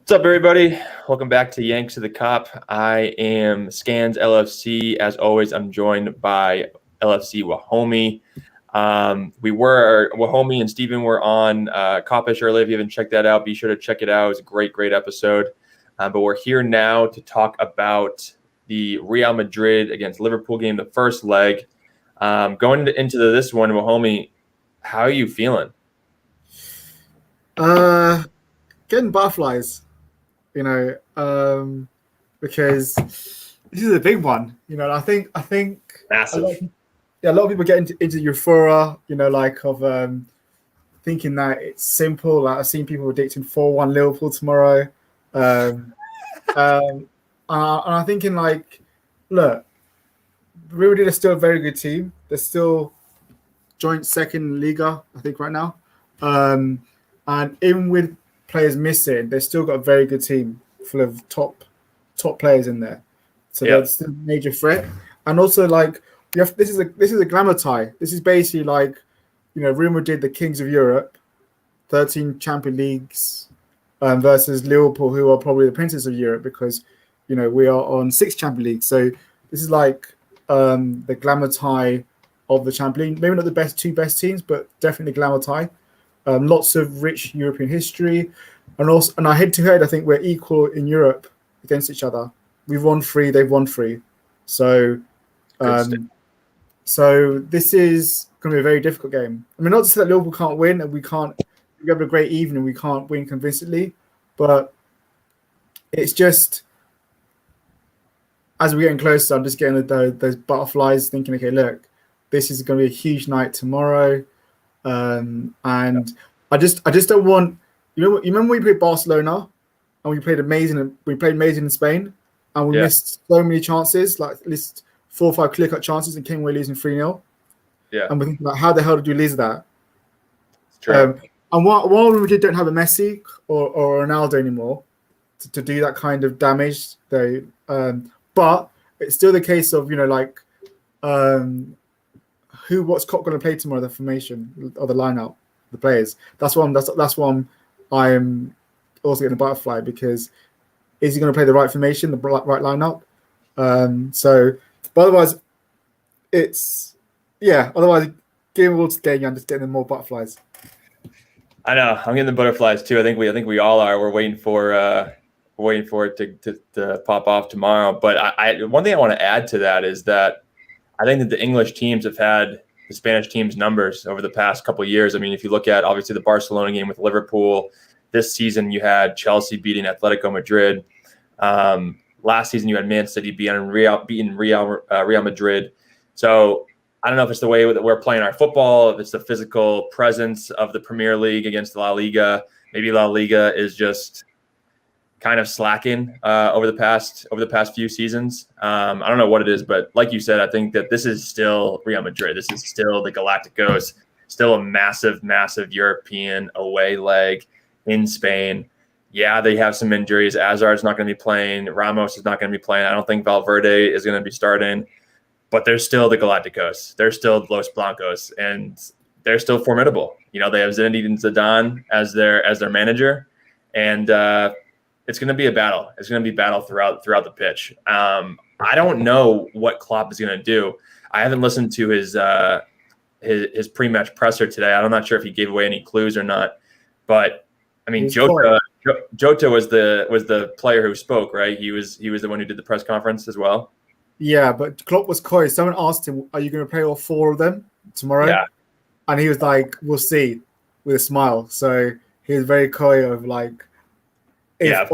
What's up, everybody? Welcome back to Yanks to the Cop. I am Scans LFC. As always, I'm joined by LFC Wahomie. Wahomie and Steven were on Copish earlier. If you haven't checked that out, be sure to check it out. It's a great episode. But we're here now to talk about the Real Madrid against Liverpool game, the first leg. Going into this one, Wahomie, how are you feeling? Getting butterflies. Because this is a big one. I think Massive. A lot of people get into euphoria. Of thinking that it's simple. Like I've seen people predicting 4-1 Liverpool tomorrow. And I'm thinking look, Real Madrid is still a very good team. They're still joint second Liga, I think, right now. And even with players missing, they've still got a very good team full of top players in there. So that's still a major threat. And also, this is a glamour tie. This is basically Real Madrid, the kings of Europe, 13 Champions Leagues, versus Liverpool, who are probably the princes of Europe because we are on 6 Champions Leagues. So this is the glamour tie of the Champions League. Maybe not the two best teams, but definitely glamour tie. Lots of rich European history, and our head-to-head, I think we're equal in Europe against each other. We've won 3, they've won 3, so this is going to be a very difficult game. I mean, not to say that Liverpool can't win, and we have a great evening, we can't win convincingly, but it's just as we're getting closer, I'm just getting those butterflies, thinking, okay, look, this is going to be a huge night tomorrow. And I just don't want. You remember we played Barcelona, and we played amazing. We played amazing in Spain, and we missed so many chances, like at least 4 or 5 clear-cut chances, and came away losing 3-0. Yeah, and we're thinking how the hell did we lose that? It's true. And while we don't have a Messi or Ronaldo anymore to do that kind of damage, but it's still the case of what's Klopp going to play tomorrow? The formation or the lineup, the players. That's why I'm also getting a butterfly, because is he going to play the right formation, the right lineup? But otherwise, Otherwise, game towards the game, I'm just getting more butterflies. I know. I'm getting the butterflies too. I think we all are. We're waiting for it to pop off tomorrow. But one thing I want to add to that is that I think that the English teams have had the Spanish teams' numbers over the past couple of years. I mean, if you look at, obviously, the Barcelona game with Liverpool, this season you had Chelsea beating Atletico Madrid. Last season you had Man City beating Real Madrid. So I don't know if it's the way that we're playing our football, if it's the physical presence of the Premier League against La Liga. Maybe La Liga is just kind of slacking over the past few seasons. I don't know what it is, but like you said, I think that this is still Real Madrid. This is still the Galacticos, still a massive European away leg in Spain. Yeah, they have some injuries. Hazard's not going to be playing. Ramos is not going to be playing. I don't think Valverde is going to be starting, but they're still the Galacticos. They're still Los Blancos, and they're still formidable. They have Zinedine Zidane as their manager, and it's going to be a battle. It's going to be battle throughout the pitch. I don't know what Klopp is going to do. I haven't listened to his pre-match presser today. I'm not sure if he gave away any clues or not. But I mean, Jota was the player who spoke, right? He was the one who did the press conference as well. Yeah, but Klopp was coy. Someone asked him, "Are you going to play all 4 of them tomorrow?" Yeah, and he was like, "We'll see," with a smile. So he was very coy of Of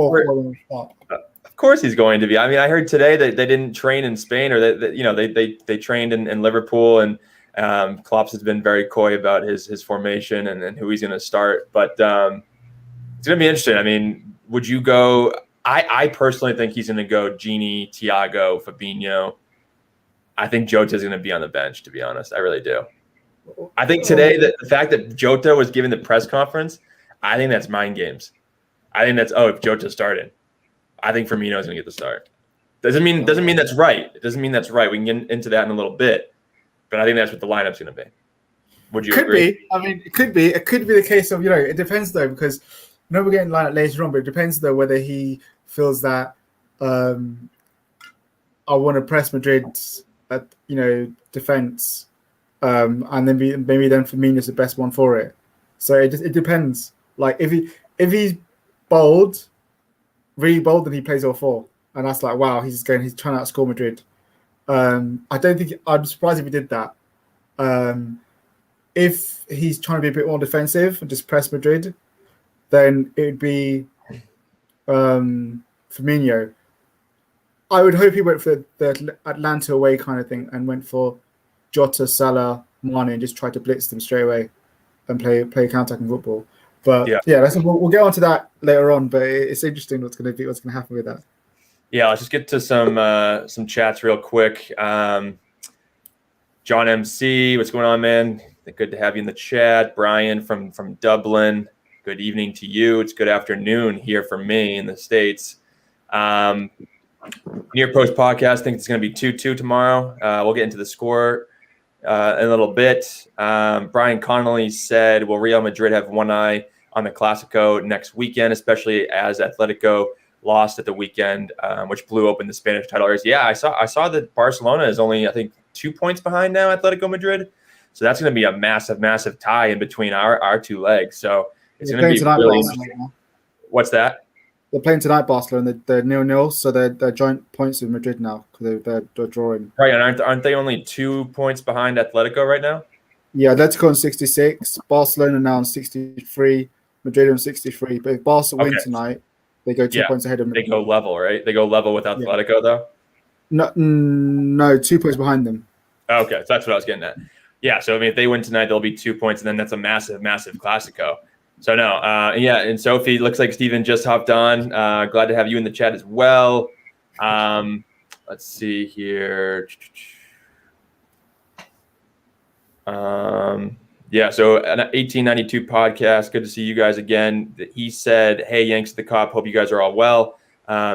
course he's going to be. I mean, I heard today that they didn't train in Spain, or that they trained in Liverpool, and Klopp has been very coy about his formation and who he's going to start. But it's going to be interesting. I mean, would you go? I personally think he's going to go Gini, Thiago, Fabinho. I think Jota is going to be on the bench, to be honest. I really do. I think today that the fact that Jota was giving the press conference, I think that's mind games. I think that's if Jota's starting, I think Firmino's going to get the start. Doesn't mean that's right. It doesn't mean that's right. We can get into that in a little bit, but I think that's what the lineup's going to be. Would you agree? Be. I mean, it could be. It could be the case of it depends though, because know we're getting lined up later on, but it depends though whether he feels that I want to press Madrid's defense, and then maybe then Firmino's the best one for it. So it depends. Like if he's bold, really bold, then he plays all four, and that's like wow, he's trying to outscore Madrid. I don't think I'd be surprised if he did that. If he's trying to be a bit more defensive and just press Madrid, then it would be Firmino. I would hope he went for the Atlanta away kind of thing and went for Jota, Salah, Mane, and just tried to blitz them straight away and play counter-attacking football. But we'll get onto that later on. But it's interesting what's going to happen with that. Yeah, let's just get to some chats real quick. John MC, what's going on, man? Good to have you in the chat. Brian from Dublin, good evening to you. It's good afternoon here for me in the States. Near Post Podcast, I think it's going to be 2-2 tomorrow. We'll get into the score in a little bit. Brian Connolly said, will Real Madrid have one eye on the Clásico next weekend, especially as Atletico lost at the weekend, which blew open the Spanish title race? Yeah, I saw that Barcelona is only, I think, 2 points behind now, Atletico Madrid. So that's going to be a massive, massive tie in between our two legs. So it's going to be really interesting. What's that? They're playing tonight, Barcelona. They're 0-0, so they're joint points with Madrid now because they're drawing. Right, and aren't they only 2 points behind Atletico right now? Yeah, Atletico on 66, Barcelona now on 63, Madrid on 63. But if Barca win tonight, they go 2 points ahead of Madrid. They go level, right? They go level with Atletico, though? No, 2 points behind them. Okay, so that's what I was getting at. Yeah, so I mean, if they win tonight, they'll be 2 points, and then that's a massive, massive Clásico. So no, and Sophie, looks like Steven just hopped on. Glad to have you in the chat as well. Let's see here. So an 1892 podcast. Good to see you guys again. He said, hey, Yanks of the Cop, hope you guys are all well.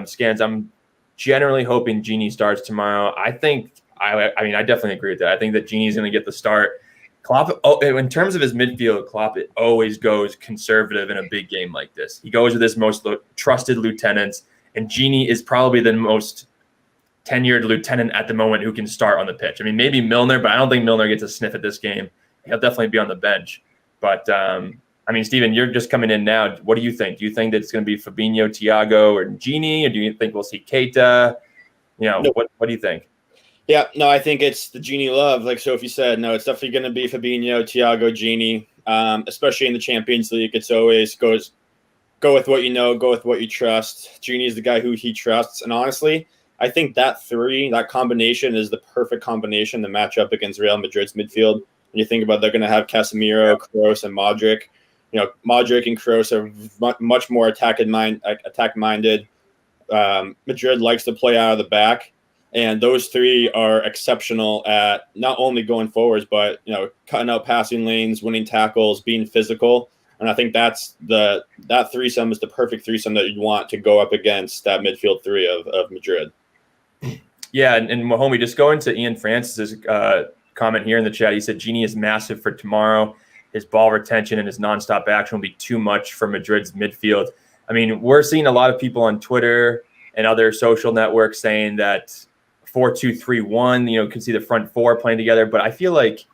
Scans, I'm generally hoping Genie starts tomorrow. I definitely agree with that. I think that Genie's going to get the start. Klopp, in terms of his midfield, Klopp always goes conservative in a big game like this. He goes with his most trusted lieutenants, and Genie is probably the most tenured lieutenant at the moment who can start on the pitch. I mean, maybe Milner, but I don't think Milner gets a sniff at this game. He'll definitely be on the bench. But, Steven, you're just coming in now. What do you think? Do you think that it's going to be Fabinho, Thiago, or Genie, or do you think we'll see Keita? What do you think? Yeah, no, I think it's the Genie love. Like Sophie said, no, it's definitely going to be Fabinho, Thiago, Genie. Especially in the Champions League, it's always go with what you know, go with what you trust. Genie is the guy who he trusts. And honestly, I think that combination is the perfect combination to match up against Real Madrid's midfield. When you think about it, they're going to have Casemiro, Kroos, and Modric. Modric and Kroos are much more attack-minded. Madrid likes to play out of the back. And those three are exceptional at not only going forwards, but cutting out passing lanes, winning tackles, being physical. And I think that threesome is the perfect threesome that you'd want to go up against that midfield three of Madrid. Yeah, and Mahomie, just going to Ian Francis's comment here in the chat, he said Genie is massive for tomorrow. His ball retention and his nonstop action will be too much for Madrid's midfield. I mean, we're seeing a lot of people on Twitter and other social networks saying that 4-2-3-1, can see the front four playing together. But I feel like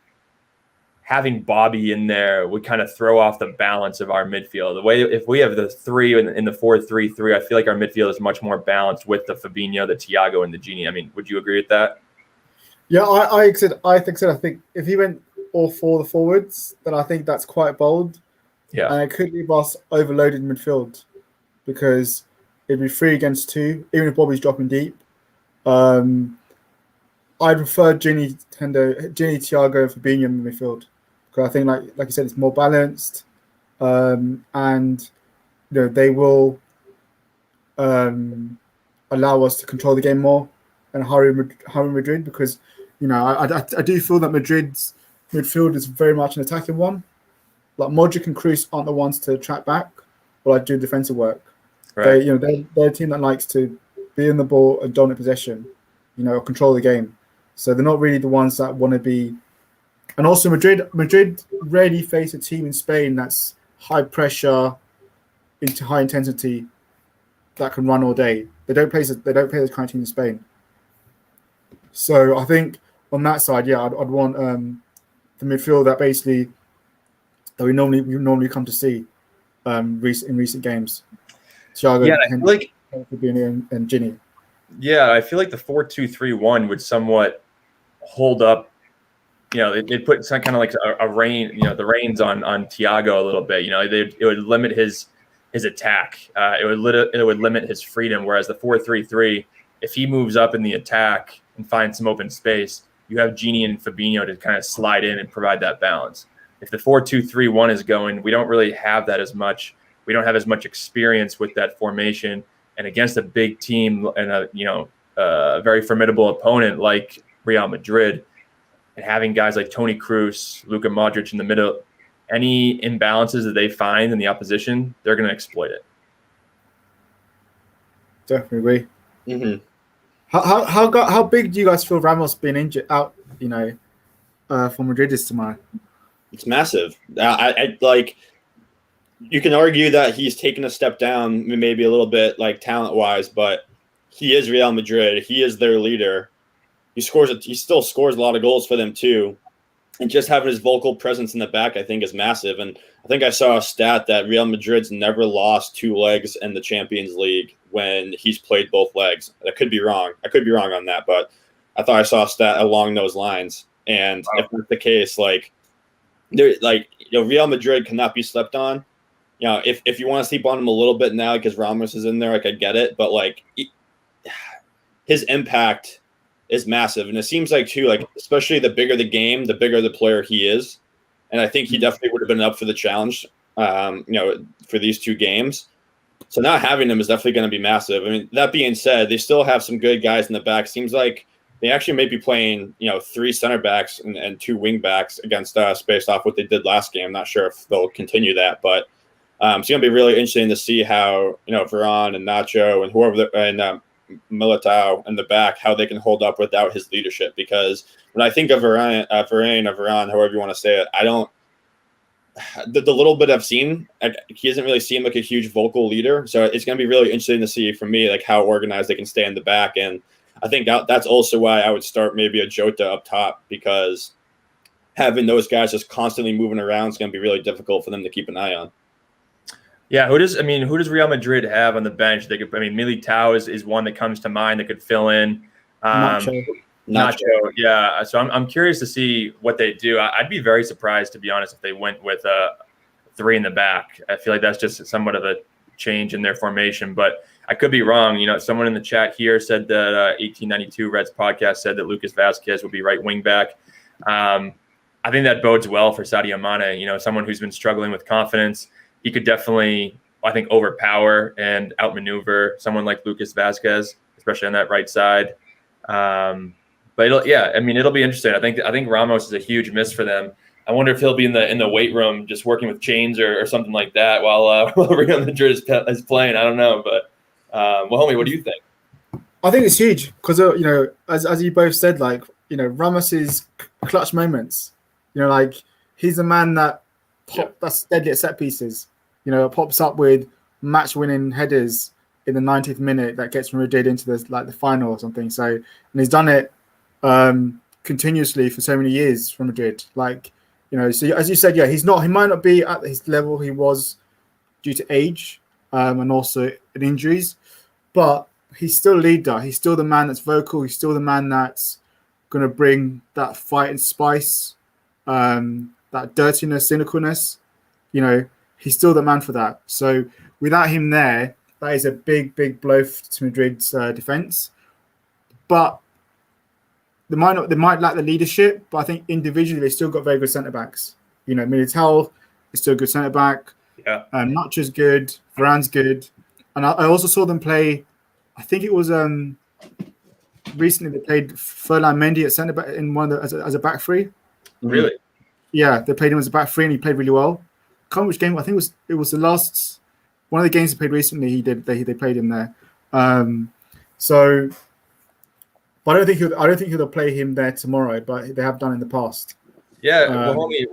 having Bobby in there would kind of throw off the balance of our midfield. The way if we have the three in the 4-3-3, I feel like our midfield is much more balanced with the Fabinho, the Thiago, and the Genie. I mean, would you agree with that? Yeah, I think so. I think if he went all four of the forwards, then I think that's quite bold. Yeah, and it could leave us overloaded midfield because it'd be 3 against 2, even if Bobby's dropping deep. I'd prefer Genie, Thiago, and Fabinho in the midfield because I think, like you said, it's more balanced, and they will allow us to control the game more and hurry Madrid because I do feel that Madrid's midfield is very much an attacking one. Like Modric and Kroos aren't the ones to track back or do defensive work. Right. They're a team that likes to be in the ball and dominate possession, control the game. So they're not really the ones that want to be. And also Madrid rarely face a team in Spain that's high pressure, into high intensity that can run all day. They don't play this kind of team in Spain. So I think on that side, yeah, I'd want the midfield that basically that we normally come to see in recent games. Thiago, Yeah, I feel like and Ginny. I feel like the 4-2-3-1 would somewhat hold up. It put some kind of like a rein, the reins on Thiago a little bit. It would limit his attack. It would limit his freedom. Whereas the 4-3-3, if he moves up in the attack and finds some open space, you have Gini and Fabinho to kind of slide in and provide that balance. If the 4-2-3-1 is going, we don't really have that as much. We don't have as much experience with that formation, and against a big team and a very formidable opponent like Real Madrid, and having guys like Toni Kroos, Luka Modric in the middle, any imbalances that they find in the opposition, they're going to exploit it. Definitely. Mm-hmm. How big do you guys feel Ramos being injured out? For Madrid is tomorrow. It's massive. I like. You can argue that he's taken a step down, maybe a little bit, like talent-wise, but he is Real Madrid. He is their leader. He still scores a lot of goals for them too, and just having his vocal presence in the back, I think, is massive. And I think I saw a stat that Real Madrid's never lost two legs in the Champions League when he's played both legs. I could be wrong. I could be wrong on that, but I thought I saw a stat along those lines. And if that's the case, Real Madrid cannot be slept on. If you want to sleep on him a little bit now because Ramos is in there, I get it. But his impact is massive. And it seems like too, especially the bigger the game, the bigger the player he is. And I think he definitely would have been up for the challenge, for these two games. So not having him is definitely going to be massive. I mean, that being said, they still have some good guys in the back. Seems like they actually may be playing, three center backs and two wing backs against us based off what they did last game. I'm not sure if they'll continue that, but it's going to be really interesting to see how, Varane and Nacho and whoever Militao in the back, how they can hold up without his leadership. Because when I think of Varane, however you want to say it, I don't. The little bit I've seen, he doesn't really seem like a huge vocal leader. So it's going to be really interesting to see for me, how organized they can stay in the back. And I think that's also why I would start maybe a Jota up top, because having those guys just constantly moving around is going to be really difficult for them to keep an eye on. Yeah, who does Real Madrid have on the bench? Militao is one that comes to mind that could fill in. Nacho, yeah. So I'm curious to see what they do. I'd be very surprised, to be honest, if they went with three in the back. I feel like that's just somewhat of a change in their formation, but I could be wrong. Someone in the chat here said that 1892 Reds podcast said that Lucas Vazquez would be right wing back. I think that bodes well for Sadio Mane. Someone who's been struggling with confidence. He could definitely, I think, overpower and outmaneuver someone like Lucas Vazquez, especially on that right side. But it'll be interesting. I think Ramos is a huge miss for them. I wonder if he'll be in the weight room just working with chains or something like that while Real Madrid is playing. I don't know, but homie, what do you think? I think it's huge because as you both said, Ramos's clutch moments. He's a man that that's deadly at set pieces. Pops up with match-winning headers in the 90th minute that gets Madrid into the final or something. So, and he's done it continuously for so many years for Madrid. So as you said, yeah, he might not be at his level he was due to age and also in injuries, but he's still a leader. He's still the man that's vocal. He's still the man that's going to bring that fight and spice, that dirtiness, cynicalness. He's still the man for that. So without him there, that is a big, big blow to Madrid's defense. But they might lack the leadership, but I think individually they still got very good centre backs. Militao is still a good centre back. Yeah, Nacho's good. Varane's good, and I also saw them play. I think it was recently they played Ferland Mendy at centre back in one of as a back three. Really? Yeah, they played him as a back three, and he played really well. I can't remember which game. I think it was the last one of the games they played recently. They played him there. But I don't think he'll play him there tomorrow. But they have done in the past. Yeah, homie,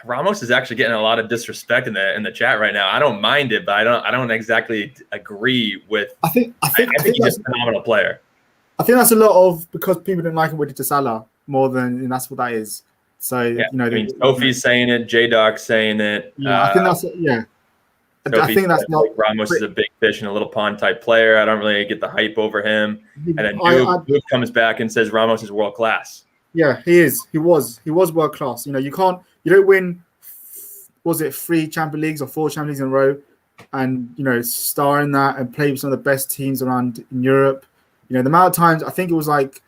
Ramos is actually getting a lot of disrespect in the chat right now. I don't mind it, but I don't exactly agree with. I think he's just a phenomenal player. I think that's a lot of because people didn't like him with it to Salah more than, and that's what that is. So Yeah. Sophie's saying it, J-Doc's saying it. Yeah, I think that's I think that's not Ramos is a big fish in a little pond type player. I don't really get the hype over him. And then Duke comes back and says Ramos is world class. Yeah, he is. He was world class. You don't win. Was it 3 Champions Leagues or 4 Champions Leagues in a row, and star in that and play with some of the best teams around in Europe. The amount of times, I think it was like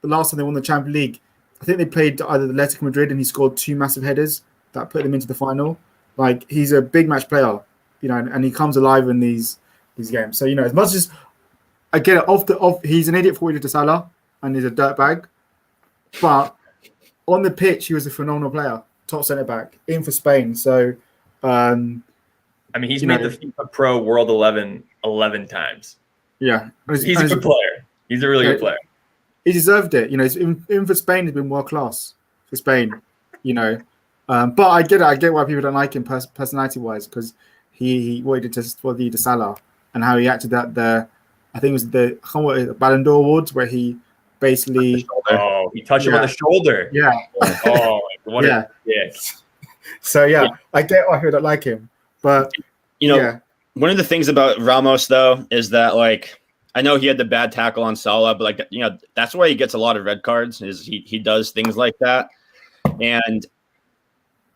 the last time they won the Champions League, I think they played either the Atletico Madrid and he scored 2 massive headers that put them into the final. Like, he's a big match player, and he comes alive in these games. So, as much as I get it, he's an idiot for what he did to Salah and he's a dirtbag, but on the pitch, he was a phenomenal player, top centre back in for Spain. So, he's made the FIFA Pro World 11 times. Yeah, he's a good player. He's a really good player. He deserved it. In for Spain has been world class for Spain. But I get it. I get why people don't like him personality wise, because what he did to Salah and how he acted at I think it was the Ballon d'Or Awards where he basically he touched him on the shoulder. Yeah. What a dick. So I get why people don't like him, but one of the things about Ramos though is that, like, I know he had the bad tackle on Salah, but that's why he gets a lot of red cards. Is he does things like that, and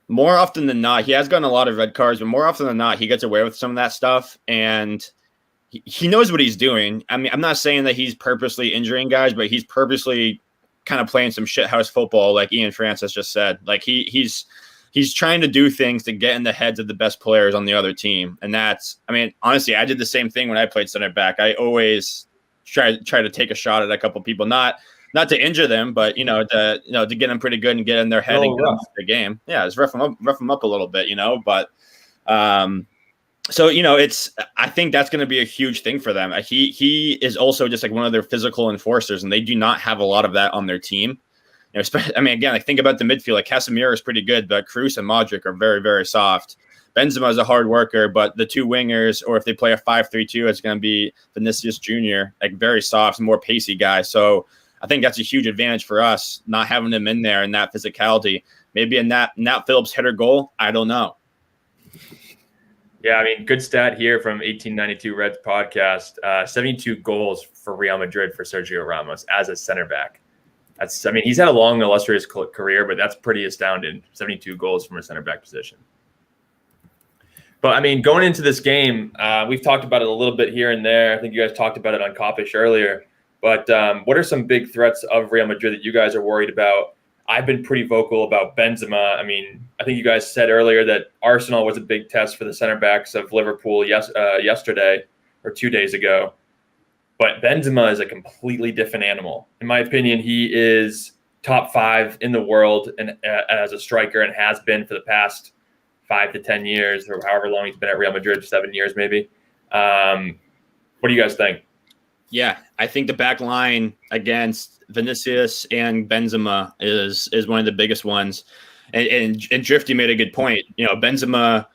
more often than not, he has gotten a lot of red cards, but more often than not, he gets away with some of that stuff, and he knows what he's doing. I mean, I'm not saying that he's purposely injuring guys, but he's purposely kind of playing some shithouse football, like Ian Francis just said. Like he's trying to do things to get in the heads of the best players on the other team. And honestly, I did the same thing when I played center back. I always try to take a shot at a couple people, not to injure them, but to get them pretty good and get in their head and get them the game. Yeah, just rough them up a little bit, but so I think that's going to be a huge thing for them. He is also just like one of their physical enforcers, and they do not have a lot of that on their team. Again, think about the midfield. Like, Casemiro is pretty good, but Kroos and Modric are very, very soft. Benzema is a hard worker, but the 2 wingers, or if they play a 5-3-2, it's going to be Vinicius Jr., like very soft, more pacey guy. So I think that's a huge advantage for us, not having them in there and that physicality. Maybe a Nat Phillips header goal. I don't know. Yeah, good stat here from 1892 Reds podcast. 72 goals for Real Madrid for Sergio Ramos as a center back. He's had a long, illustrious career, but that's pretty astounding. 72 goals from a center back position. But going into this game, we've talked about it a little bit here and there. I think you guys talked about it on Kopish earlier. But what are some big threats of Real Madrid that you guys are worried about? I've been pretty vocal about Benzema. I think you guys said earlier that Arsenal was a big test for the center backs of Liverpool yesterday or 2 days ago. But Benzema is a completely different animal. In my opinion, he is top 5 in the world and as a striker, and has been for the past 5 to 10 years, or however long he's been at Real Madrid, 7 years maybe. What do you guys think? Yeah, I think the back line against Vinicius and Benzema is one of the biggest ones. And Drifty made a good point. Benzema,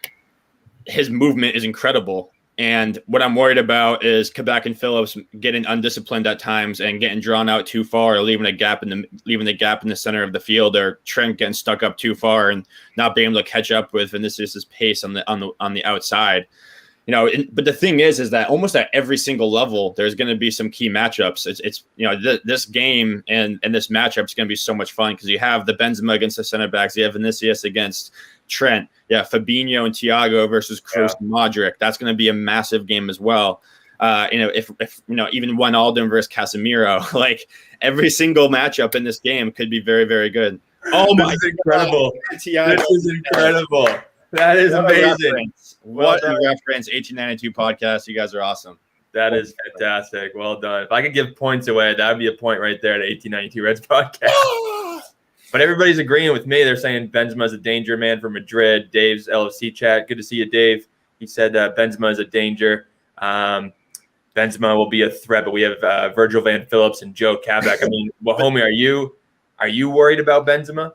his movement is incredible. And what I'm worried about is Kabak and Phillips getting undisciplined at times and getting drawn out too far, or leaving the gap in the center of the field, or Trent getting stuck up too far and not being able to catch up with Vinicius's pace on the outside. But the thing is that almost at every single level, there's going to be some key matchups. This game and this matchup is going to be so much fun, because you have the Benzema against the center backs, you have Vinicius against Trent, Fabinho and Thiago versus Kroos and Modric. That's going to be a massive game as well. If even Wijnaldum versus Casemiro, like, every single matchup in this game could be very, very good. Oh my! This is incredible. This is incredible. That is amazing. What a reference. 1892 podcast. You guys are awesome. That is fantastic. Well done. If I could give points away, that would be a point right there at 1892 Reds podcast. But everybody's agreeing with me. They're saying Benzema is a danger man for Madrid. Dave's LFC chat. Good to see you, Dave. He said Benzema is a danger. Benzema will be a threat, but we have Virgil van Phillips and Joe Kabak. Homie, are you worried about Benzema?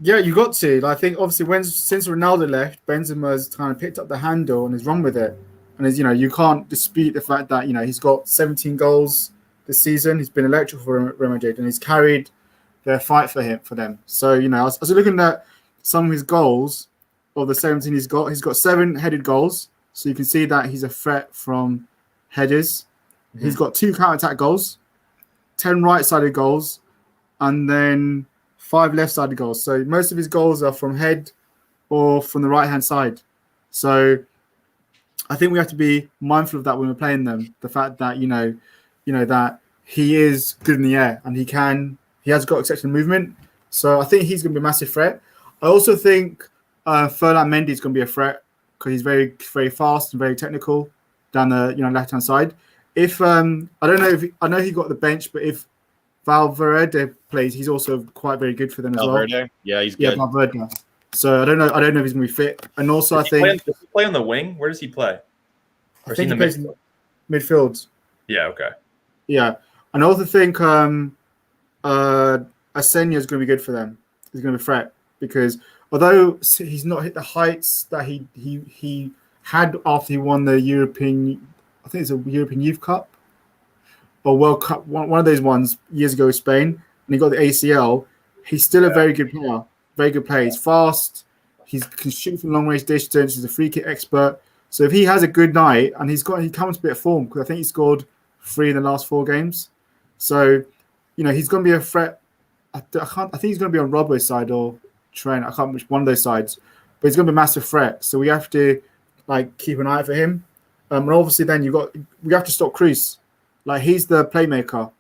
Yeah, you got to. I think obviously since Ronaldo left, Benzema's kind of picked up the handle and has run with it. And as you can't dispute the fact that he's got 17 goals this season. He's been electric for Real Madrid, and he's carried their fight for them. So I was looking at some of his goals of the 17 he's got. He's got 7 headed goals, so you can see that he's a threat from headers. Mm-hmm. He's got 2 counter-attack goals, 10 right-sided goals, and then 5 left-sided goals. So most of his goals are from head or from the right-hand side. So I think we have to be mindful of that when we're playing them. The fact that that he is good in the air and he has got exceptional movement. So I think he's going to be a massive threat. I also think Ferland Mendy is going to be a threat because he's very, very fast and very technical down the left-hand side. If I know he got the bench, but if Valverde plays, he's also quite very good for them as well. Yeah, he's good. Valverde. So I don't know if he's going to be fit. And also, does he play on the wing? Where does he play? I think he plays in midfield. Yeah. Okay. Yeah, and I also think Asensio is going to be good for them. He's going to be a threat because although he's not hit the heights that he had after he won the European, I think it's a European Youth Cup or World Cup, one of those ones years ago with Spain, and he got the ACL. He's still a very good player, very good player. He's fast. He can shoot from long range distance. He's a free kick expert. So if he has a good night and he comes a bit of form because I think he scored 3 in the last 4 games. So he's going to be a threat. I think he's going to be on Robbo's side or Trent. I can't remember which one of those sides, but he's going to be a massive threat. So we have to keep an eye out for him. And obviously, then we have to stop Cruz. He's the playmaker.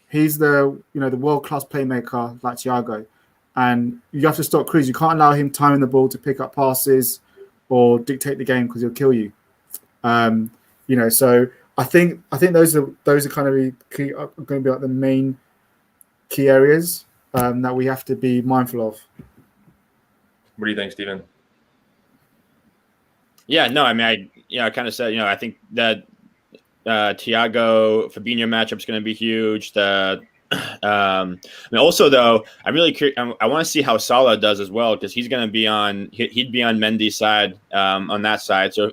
He's the the world class playmaker like Thiago, and you have to stop Cruz. You can't allow him timing the ball to pick up passes or dictate the game because he'll kill you. So I think those are kind of key, are going to be the main key areas that we have to be mindful of. What do you think, Stephen? Yeah, no, I mean, I kind of said, I think that Thiago Fabinho matchup is going to be huge. Also though, I'm really curious. I want to see how Salah does as well because he's going to be he'd be on Mendy's side on that side. So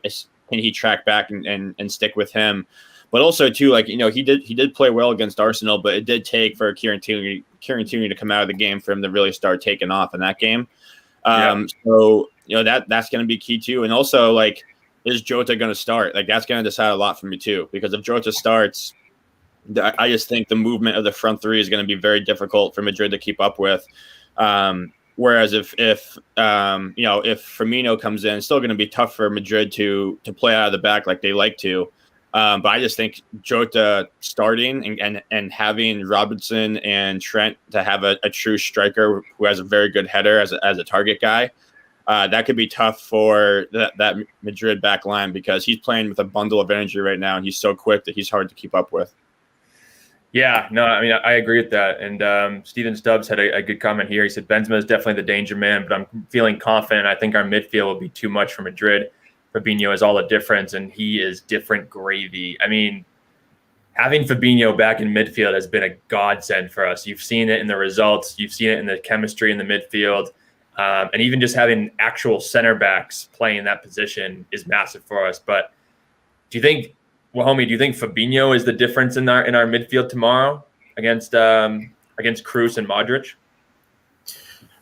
can he track back and stick with him? But also too, he did play well against Arsenal, but it did take for Kieran Tierney to come out of the game for him to really start taking off in that game. So that's going to be key too. And also is Jota going to start? That's going to decide a lot for me too, because if Jota starts, I just think the movement of the front three is going to be very difficult for Madrid to keep up with. Whereas if Firmino comes in, it's still going to be tough for Madrid to play out of the back like they like to. But I just think Jota starting and having Robertson and Trent to have a true striker who has a very good header as a target guy, that could be tough for that Madrid back line because he's playing with a bundle of energy right now and he's so quick that he's hard to keep up with. Yeah, no, I mean, I agree with that. And Steven Stubbs had a good comment here. He said, Benzema is definitely the danger man, but I'm feeling confident. I think our midfield will be too much for Madrid. Fabinho is all the difference, and he is different gravy. I mean, having Fabinho back in midfield has been a godsend for us. You've seen it in the results. You've seen it in the chemistry in the midfield. And even just having actual center backs playing that position is massive for us. But do you think Fabinho is the difference in our midfield tomorrow against Kroos and Modric?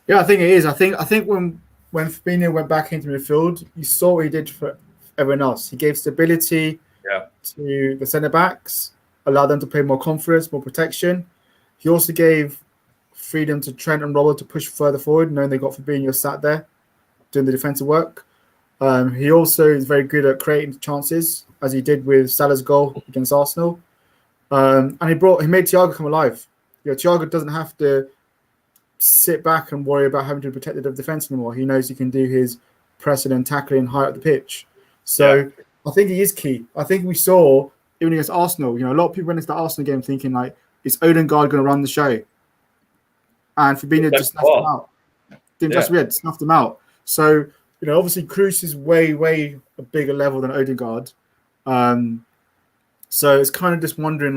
Yeah, I think it is. I think when Fabinho went back into midfield, you saw what he did for everyone else. He gave stability to the centre backs, allowed them to play more confidence, more protection. He also gave freedom to Trent and Robert to push further forward, knowing they got Fabinho sat there doing the defensive work. He also is very good at creating chances, as he did with Salah's goal against Arsenal. And he made Thiago come alive. Thiago doesn't have to sit back and worry about having to protect the defense anymore. He knows he can do his pressing and tackling high up the pitch. So I think he is key. I think we saw even against Arsenal, a lot of people went into the Arsenal game thinking is Odegaard going to run the show? And Fabinho just snuffed him out. Snuffed him out. So, obviously Kroos is way, way a bigger level than Odegaard. So it's kind of just wondering,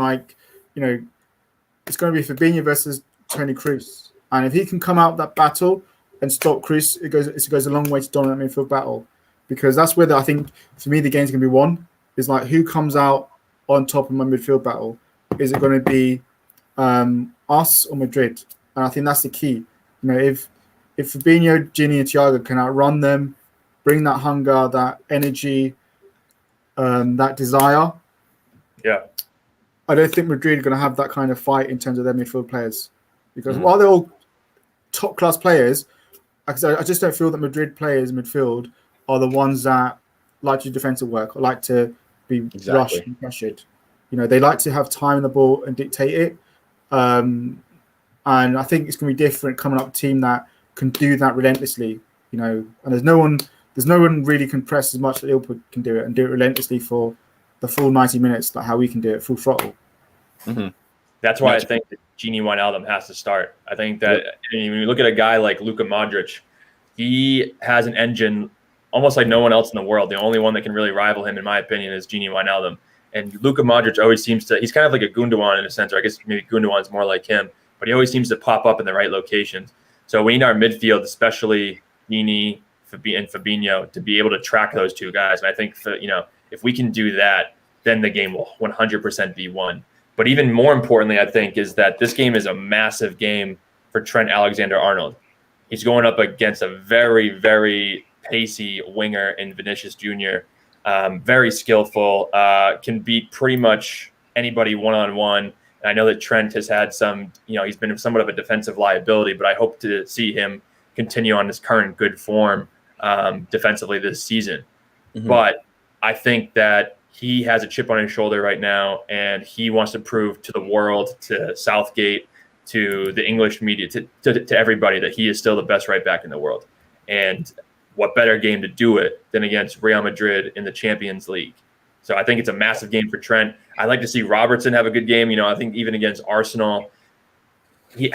it's going to be Fabinho versus Toni Kroos. And if he can come out that battle, and stop Cruz, it goes a long way to dominate midfield battle, because that's where I think for me the game's going to be won. Is like who comes out on top of my midfield battle. Is it going to be us or Madrid? And I think that's the key. If Fabinho, Gini, and Thiago can outrun them, bring that hunger, that energy, that desire. Yeah. I don't think Madrid are going to have that kind of fight in terms of their midfield players, because while they're all top class players, I just don't feel that Madrid players in midfield are the ones that like to do defensive work or like to be rushed and pressured. They like to have time in the ball and dictate it. And I think it's going to be different coming up a team that can do that relentlessly. And there's no one really can press as much that Liverpool can do it and do it relentlessly for the full 90 minutes, like how we can do it full throttle. Mm-hmm. That's why I think that Gini Wijnaldum has to start. I think that when you look at a guy like Luka Modric, he has an engine almost like no one else in the world. The only one that can really rival him, in my opinion, is Gini Wijnaldum. And Luka Modric always seems to – he's kind of like a Gundogan in a sense, or I guess maybe Gundogan's more like him, but he always seems to pop up in the right locations. So we need our midfield, especially Gini and Fabinho, to be able to track those two guys. And I think, if we can do that, then the game will 100% be won. But even more importantly, I think, is that this game is a massive game for Trent Alexander-Arnold. He's going up against a very, very pacey winger in Vinicius Jr., very skillful, can beat pretty much anybody one-on-one. And I know that Trent has had some, he's been somewhat of a defensive liability, but I hope to see him continue on his current good form defensively this season. Mm-hmm. But I think that he has a chip on his shoulder right now, and he wants to prove to the world, to Southgate, to the English media, to everybody that he is still the best right back in the world. And what better game to do it than against Real Madrid in the Champions League? So I think it's a massive game for Trent. I'd like to see Robertson have a good game. I think even against Arsenal, he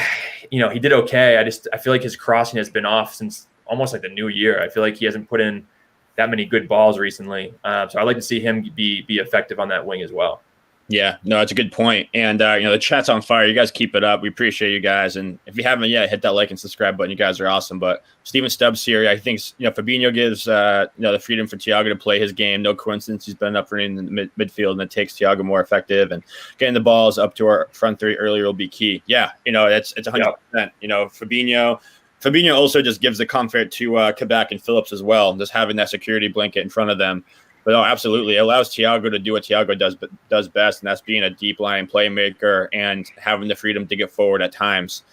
did okay. I feel like his crossing has been off since almost like the new year. I feel like he hasn't put in that many good balls recently. So I'd like to see him be effective on that wing as well. Yeah, no, it's a good point. And, the chat's on fire. You guys keep it up. We appreciate you guys. And if you haven't yet, hit that like and subscribe button. You guys are awesome. But Steven Stubbs here, I think, Fabinho gives, the freedom for Thiago to play his game. No coincidence. He's been up running in the midfield, and it takes Thiago more effective. And getting the balls up to our front three earlier will be key. Yeah, it's 100%. Fabinho also just gives the comfort to Kabak and Phillips as well, just having that security blanket in front of them. But no, absolutely, it allows Thiago to do what Thiago does best, and that's being a deep line playmaker and having the freedom to get forward at times.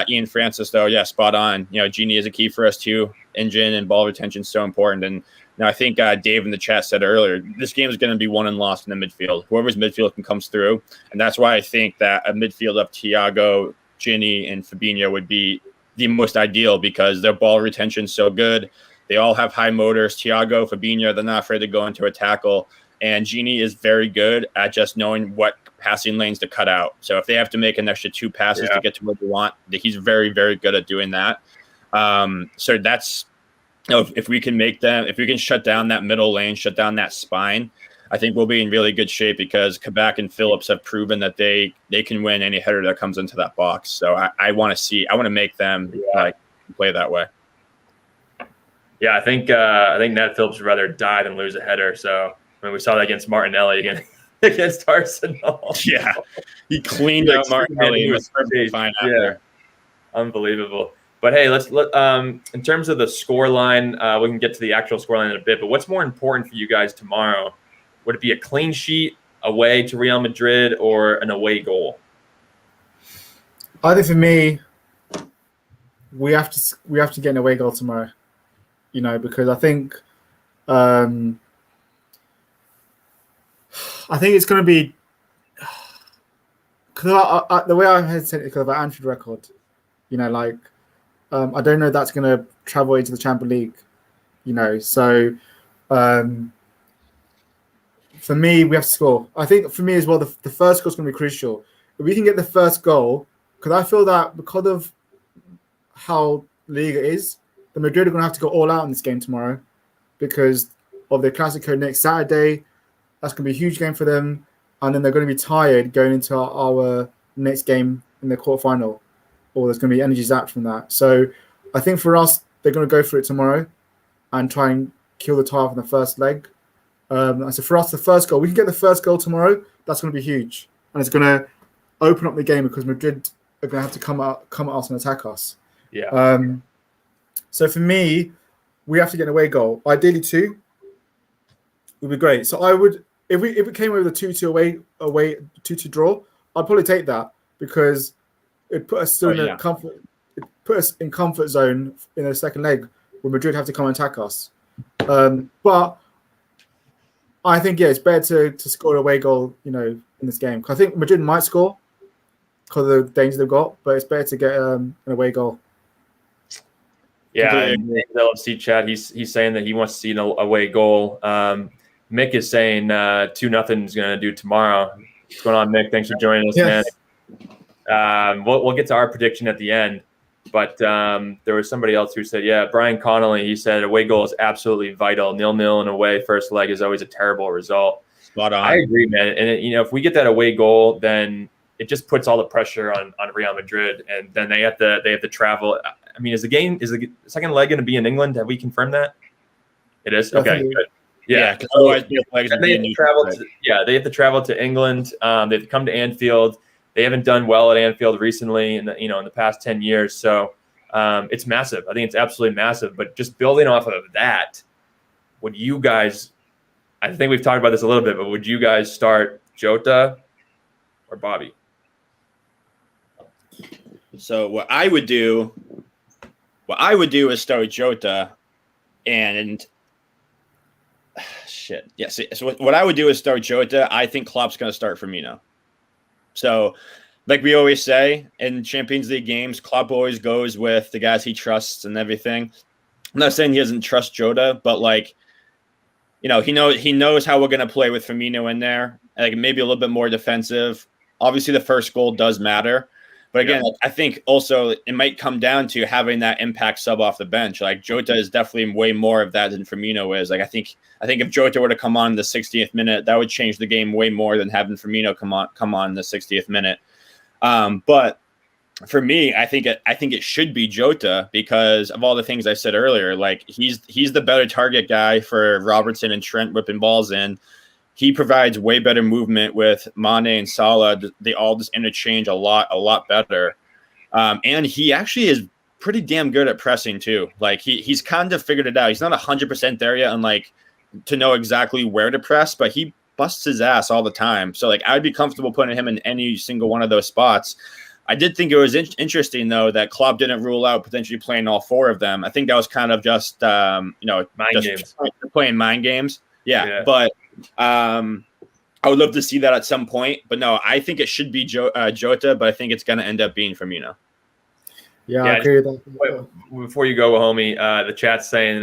Ian Francis, though, yeah, spot on. Gini is a key for us too. Engine and ball retention is so important. And I think Dave in the chat said earlier, this game is going to be won and lost in the midfield. Whoever's midfield can comes through, and that's why I think that a midfield of Thiago, Gini, and Fabinho would be the most ideal, because their ball retention is so good. They all have high motors. Thiago, Fabinho, they're not afraid to go into a tackle. And Gini is very good at just knowing what passing lanes to cut out. So if they have to make an extra 2 passes to get to what they want, he's very, very good at doing that. So that's, if we can shut down that middle lane, shut down that spine, I think we'll be in really good shape, because Kabak and Phillips have proven that they can win any header that comes into that box. So I want to make them play that way. Yeah, I think Nat Phillips would rather die than lose a header. So we saw that against Martinelli against Arsenal. Yeah, he cleaned out Martinelli. He was perfectly fine out there. Unbelievable. But hey, let's in terms of the scoreline, we can get to the actual scoreline in a bit. But what's more important for you guys tomorrow? Would it be a clean sheet away to Real Madrid or an away goal? I think for me, we have to get an away goal tomorrow. Because I think it's going to be, because the way I hesitate because of our Anfield record, I don't know if that's going to travel into the Champions League, So for me, we have to score. I think for me as well, the first goal is going to be crucial. If we can get the first goal, because I feel that because of how Liga is, the Madrid are going to have to go all out in this game tomorrow because of their Clasico next Saturday. That's going to be a huge game for them. And then they're going to be tired going into our next game in the quarterfinal, or there's going to be energy zapped from that. So I think for us, they're going to go for it tomorrow and try and kill the tie off in the first leg. So for us, the first goal, we can get the first goal tomorrow. That's going to be huge, and it's going to open up the game because Madrid are going to have to come at us and attack us. Yeah. So for me, we have to get an away goal. Ideally, 2 would be great. So I would, if it came with a 2-2 away 2-2 draw, I'd probably take that because it put us still in comfort. It put us in comfort zone in the second leg where Madrid have to come and attack us. But I think it's better to score an away goal, in this game. I think Madrid might score because of the danger they've got, but it's better to get an away goal. Yeah, in the LFC chat, he's saying that he wants to see an away goal. Mick is saying 2-0 is going to do tomorrow. What's going on, Mick? Thanks for joining us, man. We'll get to our prediction at the end, but there was somebody else who said, Brian Connolly, he said away goal is absolutely vital. 0-0 and away first leg is always a terrible result. Spot on. I agree, man. And if we get that away goal, then it just puts all the pressure on Real Madrid, and then they have to travel. I mean, is the second leg going to be in England? Have we confirmed that? It is? Okay, good. Yeah, because otherwise they have to travel to England. They have to come to Anfield. They haven't done well at Anfield recently in the past 10 years. So it's massive. I think it's absolutely massive. But just building off of that, would you guys – I think we've talked about this a little bit, but would you guys start Jota or Bobby? So what I would do is start Jota and shit. Yes. So what I would do is start Jota. I think Klopp's going to start Firmino. So like we always say in Champions League games, Klopp always goes with the guys he trusts and everything. I'm not saying he doesn't trust Jota, but he knows how we're going to play with Firmino in there. Like maybe a little bit more defensive. Obviously the first goal does matter. But again, I think also it might come down to having that impact sub off the bench. Like Jota is definitely way more of that than Firmino is. Like I think if Jota were to come on in the 60th minute, that would change the game way more than having Firmino come on in the 60th minute. But for me, I think it should be Jota because of all the things I said earlier. Like he's the better target guy for Robertson and Trent whipping balls in. He provides way better movement with Mane and Salah. They all just interchange a lot better. And he actually is pretty damn good at pressing too. Like he's kind of figured it out. He's not 100% there yet and to know exactly where to press, but he busts his ass all the time. So I'd be comfortable putting him in any single one of those spots. I did think it was interesting though that Klopp didn't rule out potentially playing all 4 of them. I think that was kind of just mind games. Playing mind games. Yeah. But I would love to see that at some point, but no, I think it should be Jota, but I think it's going to end up being Firmino. Yeah, I agree with that. Before you go, homie, the chat's saying,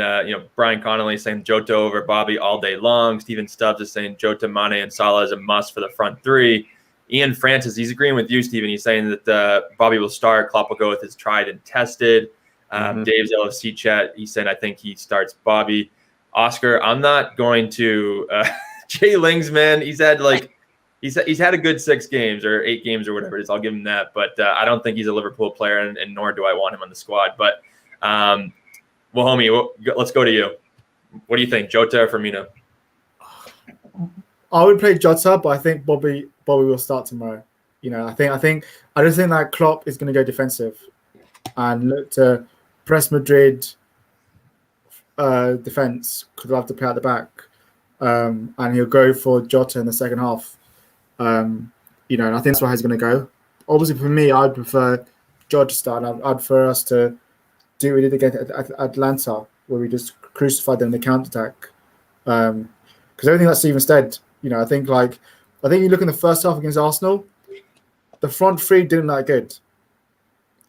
Brian Connolly is saying Jota over Bobby all day long. Steven Stubbs is saying Jota, Mane, and Salah is a must for the front 3. Ian Francis, he's agreeing with you, Steven. He's saying that Bobby will start. Klopp will go with his tried and tested. Dave's LFC chat, he said, I think he starts Bobby. Oscar, I'm not going to Jay Lings, man. He's had he's had a good 6 games or 8 games or whatever it is. I'll give him that, but I don't think he's a Liverpool player, and nor do I want him on the squad. But homie, let's go to you. What do you think, Jota or Firmino? I would play Jota, but I think Bobby will start tomorrow. I just think that Klopp is going to go defensive and look to press Madrid. Defense because they'll have to play at the back, and he'll go for Jota in the second half. And I think that's where he's going to go. Obviously, for me, I'd prefer Jota to start. I'd prefer us to do what we did against Atlanta, where we just crucified them in the counter attack. Because everything that Steven said, I think you look in the first half against Arsenal, the front 3 didn't look that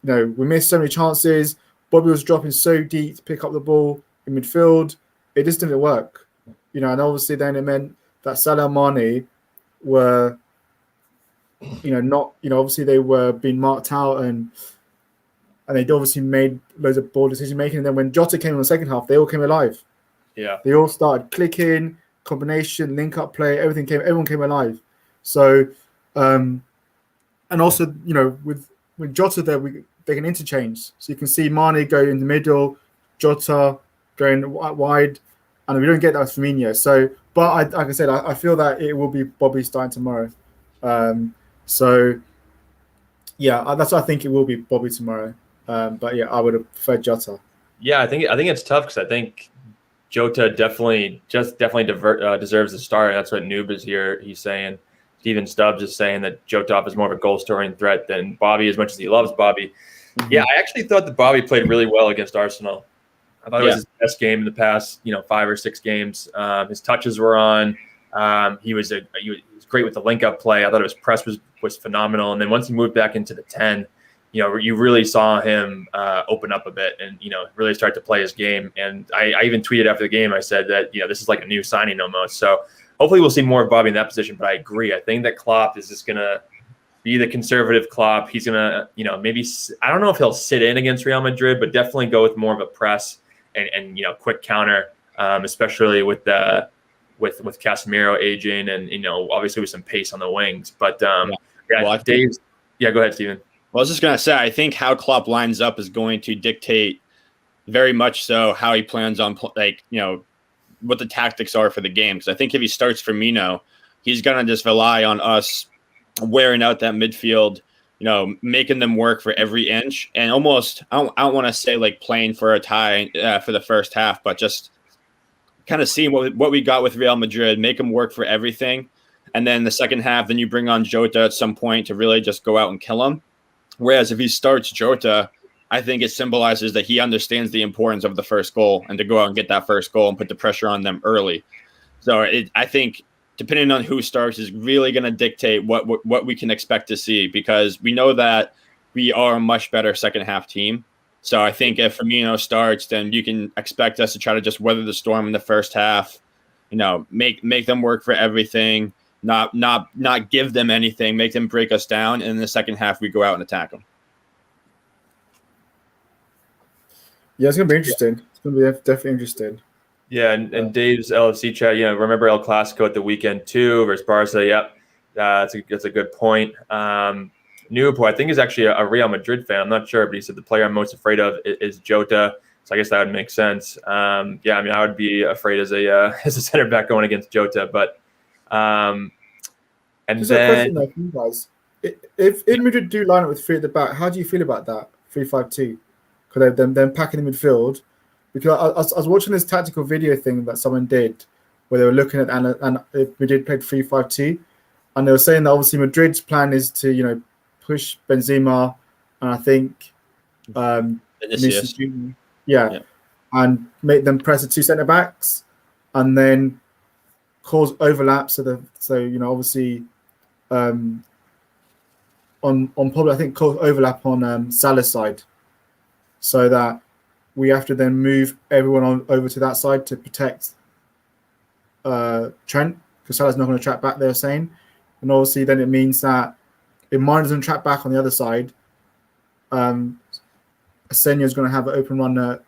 good. We missed so many chances. Bobby was dropping so deep to pick up the ball in midfield. It just didn't work, and obviously then it meant that Salah and Mane were, not, obviously they were being marked out and they'd obviously made loads of ball decision making. And then when Jota came in the second half, they all came alive. Yeah, they all started clicking, combination, link up play, everyone came alive. So, and also, with Jota there, they can interchange. So you can see Mane go in the middle, Jota going wide, and we don't get that with Firmino. So, but like I said, I feel that it will be Bobby starting tomorrow. So, yeah, that's what I think it will be Bobby tomorrow. But yeah, I would have preferred Jota. Yeah, I think it's tough because I think Jota definitely deserves the start. And that's what Noob is here. He's saying. Steven Stubbs is saying that Jota is more of a goal-scoring threat than Bobby, as much as he loves Bobby. Mm-hmm. Yeah, I actually thought that Bobby played really well against Arsenal. I thought it was his best game in the past, 5 or 6 games. His touches were on. He was great with the link-up play. I thought his press was phenomenal. And then once he moved back into the 10, you really saw him open up a bit and really start to play his game. And I even tweeted after the game. I said that this is like a new signing almost. So hopefully we'll see more of Bobby in that position. But I agree. I think that Klopp is just gonna be the conservative Klopp. He's gonna maybe, I don't know if he'll sit in against Real Madrid, but definitely go with more of a press and quick counter, especially with Casemiro aging and obviously with some pace on the wings. But Dave's. Yeah, go ahead, Steven. Well, I was just going to say, I think how Klopp lines up is going to dictate very much so how he plans on, what the tactics are for the game. Because I think if he starts Firmino, he's going to just rely on us wearing out that midfield, making them work for every inch. And almost, I don't want to say like playing for a tie for the first half, but just kind of seeing what we got with Real Madrid, make them work for everything. And then the second half, then you bring on Jota at some point to really just go out and kill him. Whereas if he starts Jota, I think it symbolizes that he understands the importance of the first goal and to go out and get that first goal and put the pressure on them early. So I think depending on who starts is really going to dictate what we can expect to see, because we know that we are a much better second half team. So I think if Firmino starts, then you can expect us to try to just weather the storm in the first half, make them work for everything. Not give them anything, make them break us down, and in the second half we go out and attack them. Yeah, it's gonna be interesting. It's gonna be definitely interesting. Yeah, and Dave's LFC chat. Remember El Clasico at the weekend too versus Barca. Yep, that's a good point. Noob, I think is actually a Real Madrid fan. I'm not sure, but he said the player I'm most afraid of is Jota. So I guess that would make sense. I would be afraid as a center back going against Jota, but. And just then, a question though for you guys. If Madrid do line up with 3 at the back, how do you feel about that 3-5-2? Because them packing the midfield. Because I was watching this tactical video thing that someone did where they were looking at and Madrid played 3-5-2, and they were saying that obviously Madrid's plan is to push Benzema and I think Vinicius Jr. Yeah, and make them press the 2 centre backs, and then cause overlap. Obviously on probably I think cause overlap on Salah's side, so that we have to then move everyone over to that side to protect Trent, because Salah's not going to track back, they're saying. And obviously then it means that if Mane doesn't track back on the other side, Asenio's going to have an open run at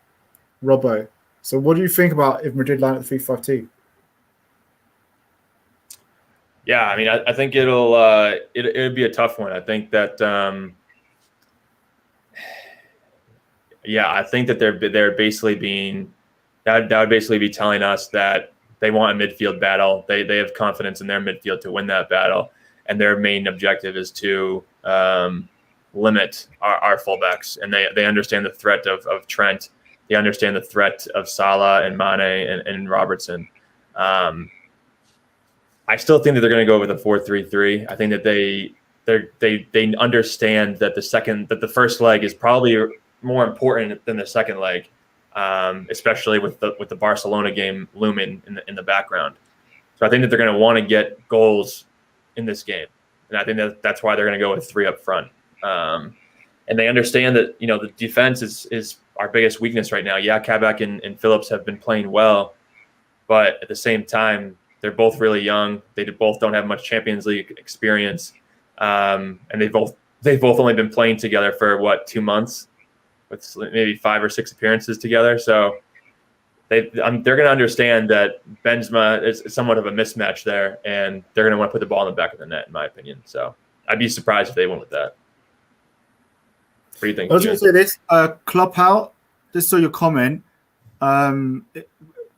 Robbo. So what do you think about if Madrid line up 3-5-2? Yeah, I think it'll be a tough one. I think that I think that they're basically being that would basically be telling us that they want a midfield battle. They have confidence in their midfield to win that battle, and their main objective is to limit our fullbacks. And they understand the threat of Trent. They understand the threat of Salah and Mane and Robertson. I still think that they're going to go with a 4-3-3. I think that they understand that the first leg is probably more important than the second leg, especially with the Barcelona game looming in the background. So I think that they're going to want to get goals in this game, and I think that's why they're going to go with 3 up front. And they understand that the defense is our biggest weakness right now. Yeah, Kabak and Phillips have been playing well, but at the same time, they're both really young. They both don't have much Champions League experience, and they've both only been playing together for 2 months, with maybe 5 or 6 appearances together. So they're going to understand that Benzema is somewhat of a mismatch there, and they're going to want to put the ball in the back of the net, in my opinion. So I'd be surprised if they went with that. do you think? I was going to say this. Klopp out. Just saw your comment.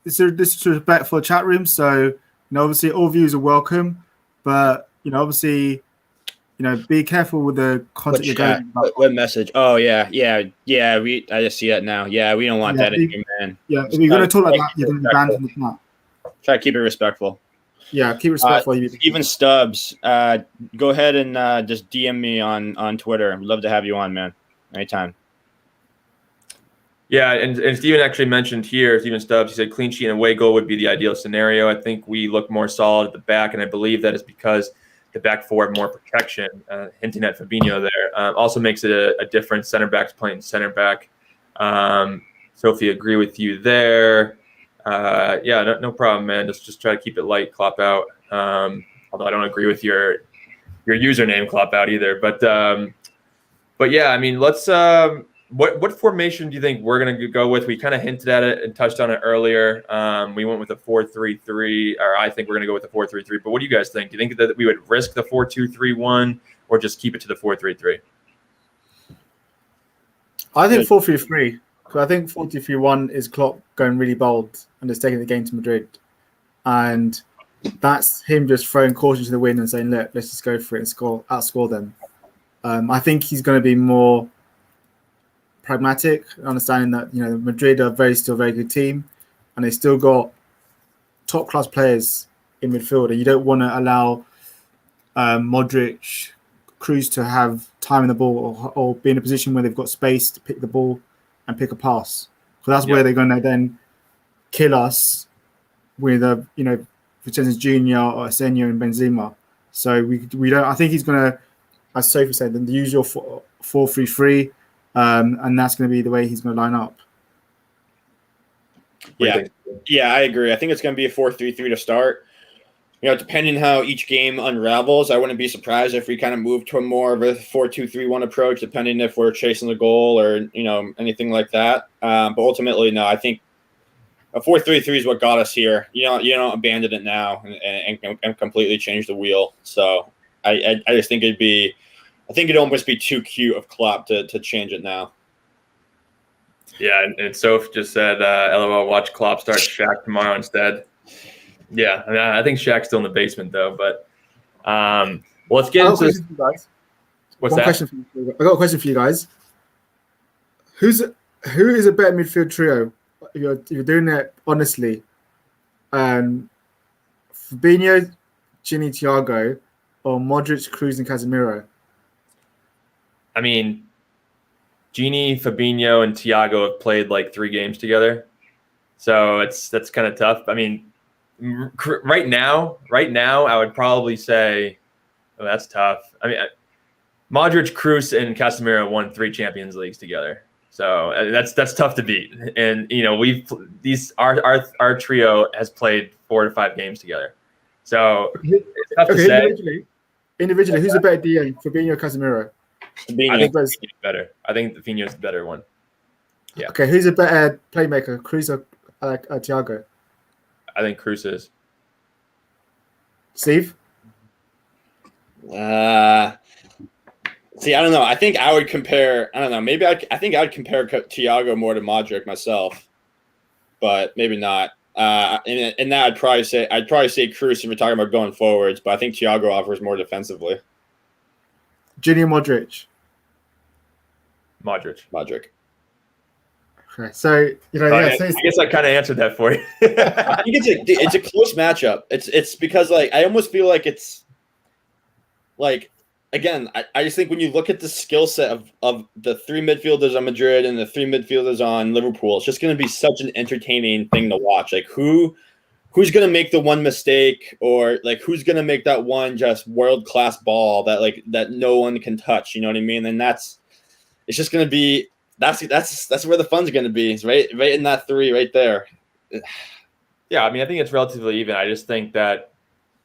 This is respect for chat room. So obviously all views are welcome, but obviously be careful with the content you're going. What message? Oh yeah. I just see that now. Yeah, we don't want that in here, man. Yeah, if you're going to talk like that, you're going to be banned from the chat. Try to keep it respectful. Yeah, keep respectful. Steven Stubbs, go ahead and just DM me on Twitter. I'd love to have you on, man. Anytime. Yeah, and Steven actually mentioned here, Steven Stubbs, he said clean sheet and away goal would be the ideal scenario. I think we look more solid at the back, and I believe that is because the back four have more protection, hinting at Fabinho there. Also makes it a difference. Center backs playing center back. Sophie, agree with you there. No problem, man. Just try to keep it light, Klopp out. Although I don't agree with your username, Klopp out either. But yeah, I mean, let's. What formation do you think we're going to go with? We kind of hinted at it and touched on it earlier. We went with a 4-3-3, or I think we're going to go with a 4-3-3. But what do you guys think? Do you think that we would risk the 4-2-3-1 or just keep it to the 4-3-3? I think 4-3-3. Because I think 4-2-3-1 is Klopp going really bold and just taking the game to Madrid. And that's him just throwing caution to the wind and saying, look, let's just go for it and outscore them. I think he's going to be more pragmatic, understanding that Madrid are still a very good team, and they still got top class players in midfield, and you don't want to allow Modric, Kroos to have time in the ball or be in a position where they've got space to pick the ball and pick a pass. So that's where they're going to then kill us with Vinicius Junior or Asenio and Benzema. So we don't. I think he's going to, as Sophie said, the usual 4-3-3. And that's going to be the way he's going to line up. Yeah, I agree. I think it's going to be a 4-3-3 to start. Depending how each game unravels, I wouldn't be surprised if we kind of move to a more of a 4-2-3-1 approach, depending if we're chasing the goal or anything like that. But ultimately, no, I think a 4-3-3 is what got us here. You don't abandon it now and completely change the wheel. So I just think it'd almost be too cute of Klopp to change it now. Yeah, and Soph just said, LOL, watch Klopp start Shaq tomorrow instead. Yeah, I think Shaq's still in the basement, though. But let's get into this. What's that? I got a question for you guys. Who is a better midfield trio? If you're doing it honestly. Fabinho, Gini, Thiago, or Modric, Kroos, and Casemiro? I mean, Gini, Fabinho, and Thiago have played like 3 games together, so that's kind of tough. I mean, right now, I would probably say, that's tough. I mean, Modric, Kroos, and Casemiro won 3 Champions Leagues together, so that's tough to beat. And our trio has played 4 to 5 games together, so it's tough to say. Individually, who's a better DM, Fabinho or Casemiro? I think Fabinho's better. I think Fabinho's the better one. Yeah. Okay, who's a better playmaker, Kroos or Thiago? I think Kroos is. Steve? See, I don't know. I think I would compare. I don't know. Maybe I think I would compare Thiago more to Modric myself, but maybe not. And that I'd probably say Kroos if we're talking about going forwards, but I think Thiago offers more defensively. Gini, Modric. Modric. Okay, so I guess I kind of answered that for you. I think it's a close matchup. It's because I almost feel like it's again, I just think when you look at the skill set of the 3 midfielders on Madrid and the 3 midfielders on Liverpool, it's just going to be such an entertaining thing to watch. Like who's going to make the one mistake, or who's going to make that one just world-class ball that no one can touch, you know what I mean? And it's just going to be that's where the fun's going to be. It's right in that 3 right there. Yeah, I mean, I think it's relatively even. I just think that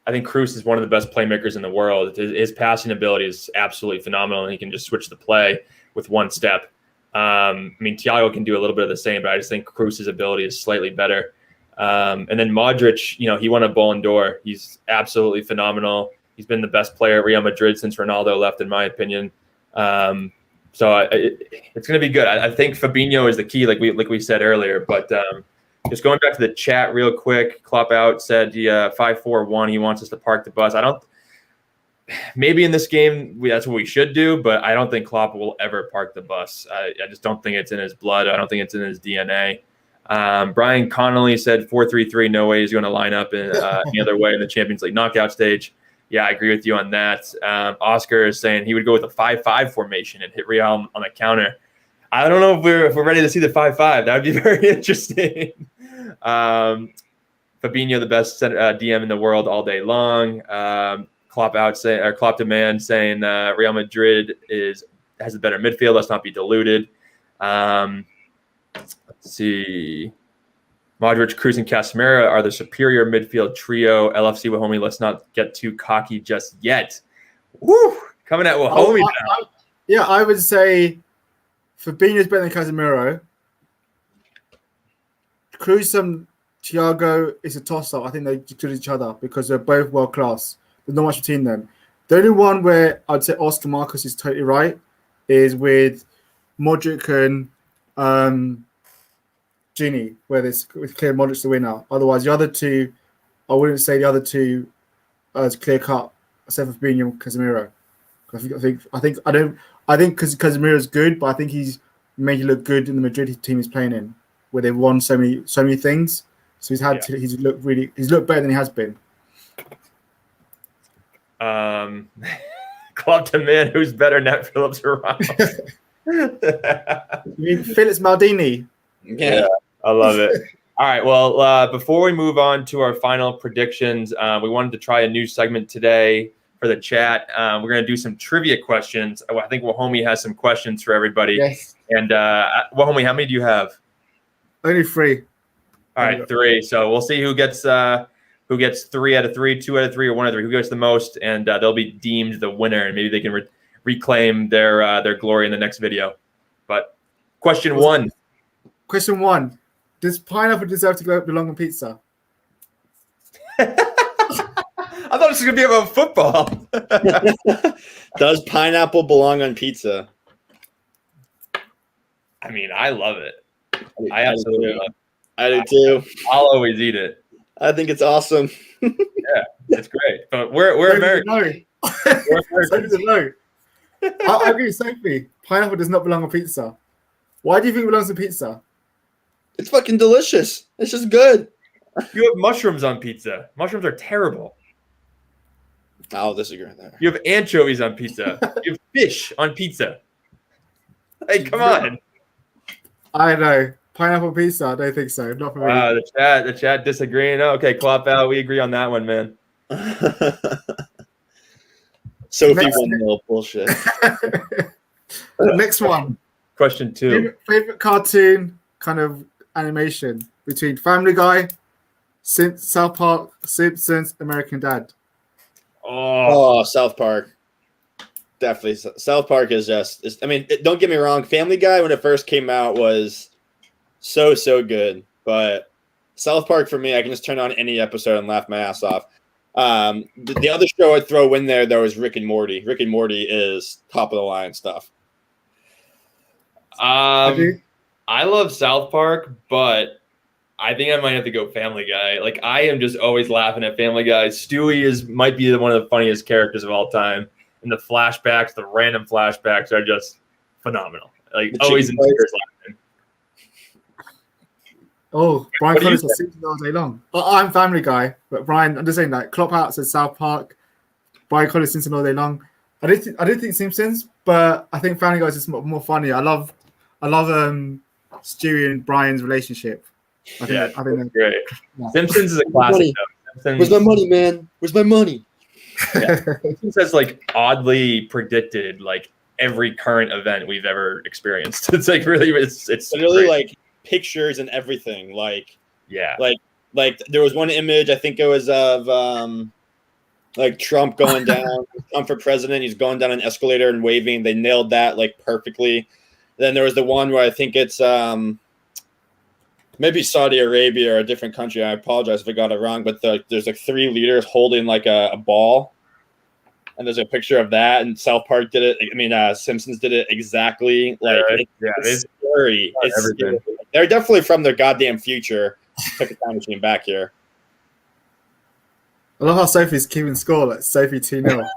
Kroos is one of the best playmakers in the world. His passing ability is absolutely phenomenal, and he can just switch the play with one step. I mean, Thiago can do a little bit of the same, but I just think Kroos' ability is slightly better. And then Modric, he won a Ballon d'Or. He's absolutely phenomenal. He's been the best player at Real Madrid since Ronaldo left, in my opinion. So it's going to be good. I think Fabinho is the key, like we said earlier. But just going back to the chat real quick, Klopp out said 5-4-1. He wants us to park the bus. Maybe in this game that's what we should do, but I don't think Klopp will ever park the bus. I just don't think it's in his blood. I don't think it's in his DNA. Brian Connolly said 4-3-3. No way he's going to line up in any other way in the Champions League knockout stage. Yeah, I agree with you on that. Oscar is saying he would go with a 5-5 formation and hit Real on the counter. I don't know if we're ready to see the 5-5. That would be very interesting. Fabinho, the best DM in the world all day long. Klopp demand saying Real Madrid has a better midfield. Let's not be deluded. Let's see. Modric, Cruz, and Casemiro are the superior midfield trio. LFC Wahomie, let's not get too cocky just yet. Woo! Coming at Wahomie now. I would say Fabinho is better than Casemiro. Cruz and Thiago is a toss-up. I think they do each other because they're both world-class. There's not much between them. The only one where I'd say Oscar Marcus is totally right is with Modric and Gini, where there's clear Modric the winner. Otherwise, the other two, I wouldn't say the other two as clear cut, except for Fabinho and Casemiro. I think because Casemiro is good, but I think he's made it look good in the Madrid team he's playing in, where they've won so many things. So he's looked better than he has been. Club to man, who's better, Nat Phillips or Ramos? You mean Felix Maldini? Yeah, I love it. All right, well, before we move on to our final predictions, we wanted to try a new segment today for the chat. We're going to do some trivia questions. I think Wahomie has some questions for everybody. Yes. And Wahomie, how many do you have? Only 3. All right, 3. So we'll see who gets 3 out of 3, 2 out of 3, or 1 out of 3. Who gets the most, and they'll be deemed the winner, and maybe they can reclaim their glory in the next video. But question 1. Question 1. Does pineapple deserve to belong on pizza? I thought this was going to be about football. Does pineapple belong on pizza? I mean, I love it. I absolutely love it. I do too. I'll always eat it. I think it's awesome. Yeah, it's great. But we're American. No. I agree with Sophie. Pineapple does not belong on pizza. Why do you think it belongs on pizza? It's fucking delicious. It's just good. You have mushrooms on pizza. Mushrooms are terrible. I'll disagree with that. You have anchovies on pizza. You have fish on pizza. Hey, come on. I know. Pineapple pizza? I don't think so. Not for me. The chat disagreeing. Oh, okay, Klopp out. We agree on that one, man. Sophie 1-0 bullshit. Next one. Question 2. Favorite cartoon kind of animation between Family Guy, South Park, Simpsons, American Dad. Oh, South Park. Definitely. South Park is just, don't get me wrong. Family Guy, when it first came out, was so good. But South Park, for me, I can just turn on any episode and laugh my ass off. The other show I'd throw in there, though, is Rick and Morty. Rick and Morty is top of the line stuff. I love South Park, but I think I might have to go Family Guy. Like, I am just always laughing at Family Guy. Stewie might be one of the funniest characters of all time. And the flashbacks, the random flashbacks are just phenomenal. Like, always in tears laughing. Oh, Brian Collins will Simpsons all day long. I'm Family Guy, but Brian, I'm just saying that Klopp out says South Park. Brian Collins Simpsons all day long. I didn't think Simpsons, but I think Family Guy is just more funny. I love Stewie and Brian's relationship. I think that's great. Yeah. Simpsons is a classic. Where's my money, man? Where's my money? Yeah. Simpsons has like oddly predicted like every current event we've ever experienced. It's like really, it's literally like pictures and everything. Like there was one image, I think it was of like Trump going down, Trump for president. He's going down an escalator and waving. They nailed that like perfectly. Then there was the one where I think it's maybe Saudi Arabia or a different country. I apologize if I got it wrong, but there's like 3 leaders holding like a ball. and there's a picture of that, and South Park did it. I mean, Simpsons did it exactly. Like, it's scary. It's scary. They're definitely from their goddamn future. Took a time machine back here. I love how Sophie's keeping score. Like Sophie 2-0.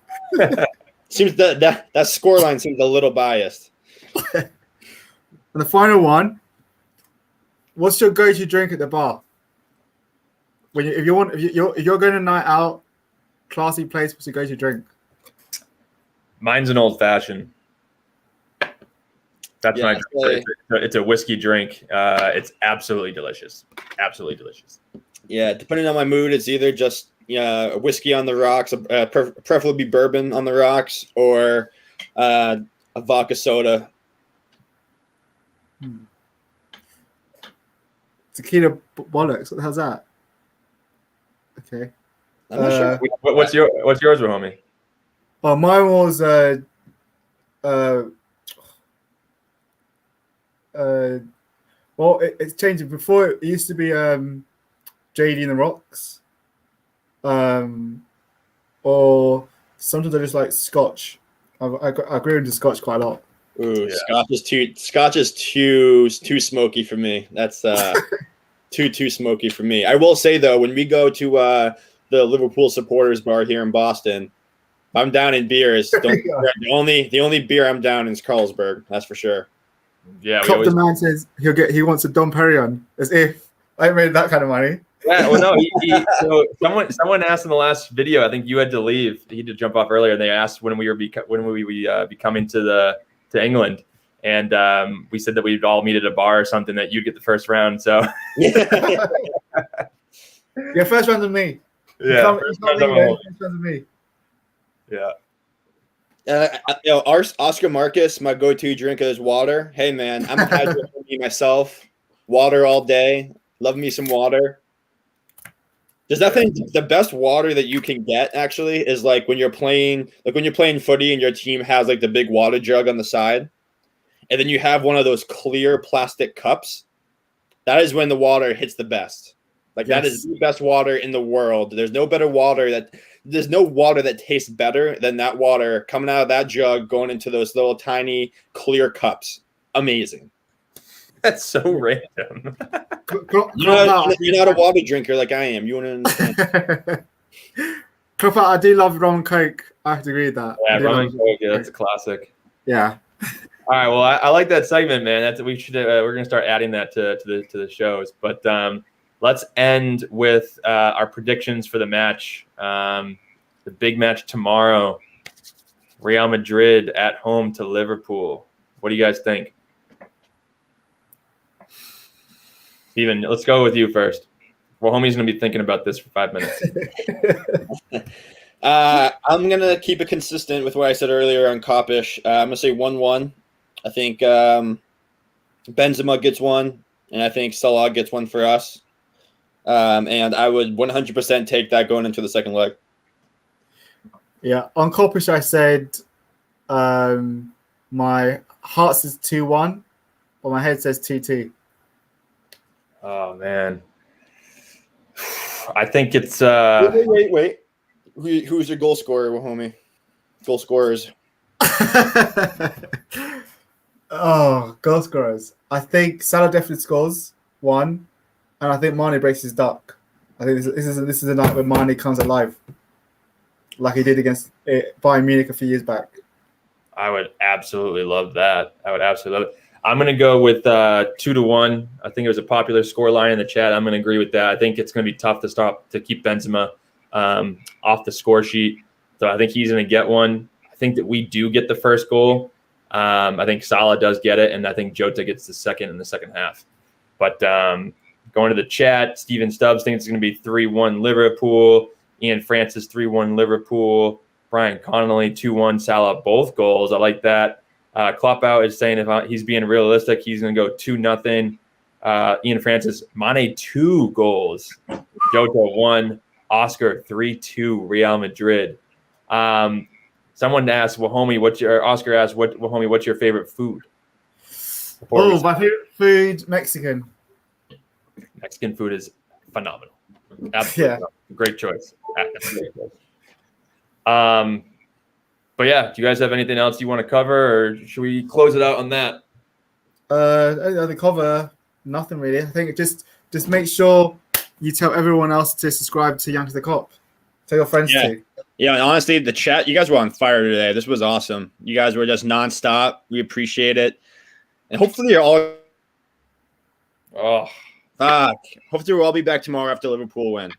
Seems that scoreline seems a little biased. And the final one. What's your go-to drink at the bar? If you're going to night out, classy place, what's your go-to drink? Mine's an old fashioned. That's my drink. It's a whiskey drink. It's absolutely delicious. Absolutely delicious. Yeah, depending on my mood, it's either just a whiskey on the rocks, preferably bourbon on the rocks, or a vodka soda. Tequila bollocks. What the hell's that? Okay. I'm not sure. What's yours, homie? Oh, mine was well, it's changing. Before it used to be JD and the Rocks, or sometimes I just like Scotch. I grew into Scotch quite a lot. Ooh, yeah. Scotch is too smoky for me. That's too smoky for me. I will say though, when we go to the Liverpool supporters bar here in Boston, if I'm down in beers. The only beer I'm down in is Carlsberg. That's for sure. Yeah, the man says he wants a Dom Perignon, as if I made that kind of money. Yeah, well, no. So someone asked in the last video. I think you had to leave. He had to jump off earlier. And they asked when we be coming to England, and we said that we'd all meet at a bar or something. That you'd get the first round. So yeah, first round of me. Yeah, first round of me. Yeah. Oscar Marcus, my go-to drink is water. Hey man, I'm a hydrated myself. Water all day. Love me some water. There's nothing. The best water that you can get actually is like when you're playing footy and your team has like the big water jug on the side, and then you have one of those clear plastic cups. That is when the water hits the best. Like that is the best water in the world. There's no water that tastes better than that water coming out of that jug going into those little tiny clear cups. Amazing. That's so random. You're not a water drinker like I am. You want to understand? I do love rum and coke. I have to agree with that. Yeah, rum and coke. Yeah, that's a classic. Yeah. All right. Well, I like that segment, man. We're gonna start adding that to the shows. But let's end with our predictions for the match. The big match tomorrow. Real Madrid at home to Liverpool. What do you guys think? Steven, let's go with you first. Well, homie's going to be thinking about this for 5 minutes. I'm going to keep it consistent with what I said earlier on Kopish. I'm going to say 1-1. I think Benzema gets one, and I think Salah gets one for us. And I would 100% take that going into the second leg. Yeah, on Kopish, I said my heart says 2-1, but my head says 2-2. Oh, man. I think it's... Wait. Who's your goal scorer, homie? Goal scorers. Goal scorers. I think Salah definitely scores one, and I think Mane breaks his duck. I think this is a night when Mane comes alive, like he did against Bayern Munich a few years back. I would absolutely love that. I'm going to go with 2-1. I think it was a popular score line in the chat. I'm going to agree with that. I think it's going to be tough to keep Benzema off the score sheet. So I think he's going to get one. I think that we do get the first goal. I think Salah does get it, and I think Jota gets the second in the second half. But going to the chat, Steven Stubbs thinks it's going to be 3-1 Liverpool. Ian Francis 3-1 Liverpool. Brian Connolly 2-1 Salah, both goals. I like that. Klopp out is saying if he's being realistic, he's going to go 2-0. Ian Francis, Mane 2 goals. Jota 1. Oscar 3-2 Real Madrid. Someone asked, Oscar asked, what's your favorite food? My favorite food, Mexican. Mexican food is phenomenal. Absolutely. Yeah. Great choice. But yeah, do you guys have anything else you want to cover, or should we close it out on that? The cover, nothing really. I think just make sure you tell everyone else to subscribe to Young to the Cop. Tell your friends to. Yeah, and honestly, the chat, you guys were on fire today. This was awesome. You guys were just nonstop. We appreciate it. And hopefully you're all hopefully we'll all be back tomorrow after Liverpool win.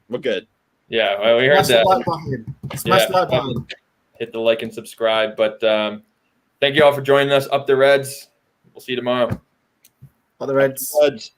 We're good. Yeah, well, we heard Smash that. the like button. Smash the like button. Hit the like and subscribe. But thank you all for joining us. Up the Reds. We'll see you tomorrow. Up the Reds. Reds.